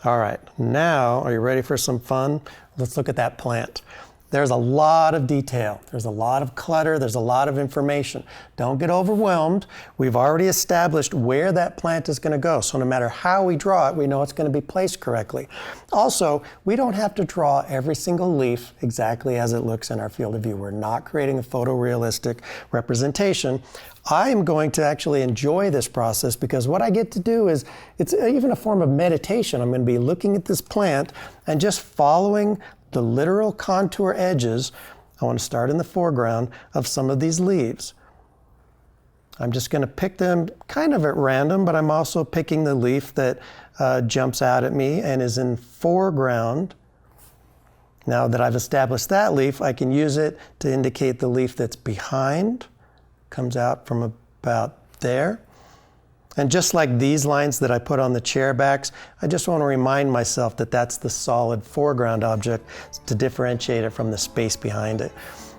All right, now are you ready for some fun? Let's look at that plant. There's a lot of detail. There's a lot of clutter. There's a lot of information. Don't get overwhelmed. We've already established where that plant is going to go. So no matter how we draw it, we know it's going to be placed correctly. Also, we don't have to draw every single leaf exactly as it looks in our field of view. We're not creating a photorealistic representation. I am going to actually enjoy this process because what I get to do is, it's even a form of meditation. I'm going to be looking at this plant and just following the literal contour edges. I want to start in the foreground of some of these leaves. I'm just going to pick them kind of at random, but I'm also picking the leaf that jumps out at me and is in foreground. Now that I've established that leaf, I can use it to indicate the leaf that's behind, comes out from about there. And just like these lines that I put on the chair backs, I just want to remind myself that that's the solid foreground object to differentiate it from the space behind it.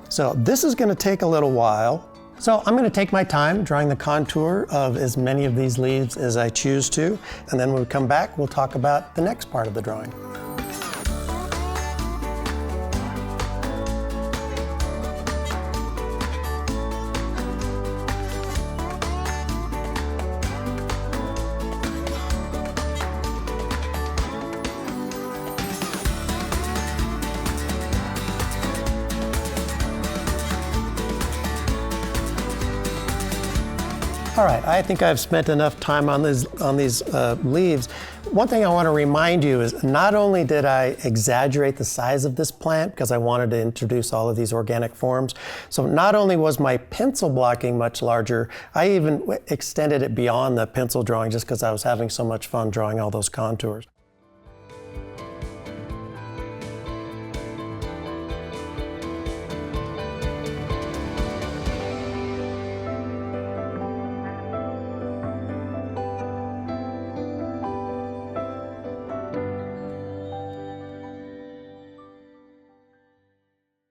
So this is going to take a little while. So I'm going to take my time drawing the contour of as many of these leaves as I choose to. And then when we come back, we'll talk about the next part of the drawing. All right, I think I've spent enough time on these leaves. One thing I want to remind you is not only did I exaggerate the size of this plant because I wanted to introduce all of these organic forms, so not only was my pencil blocking much larger, I even extended it beyond the pencil drawing just because I was having so much fun drawing all those contours.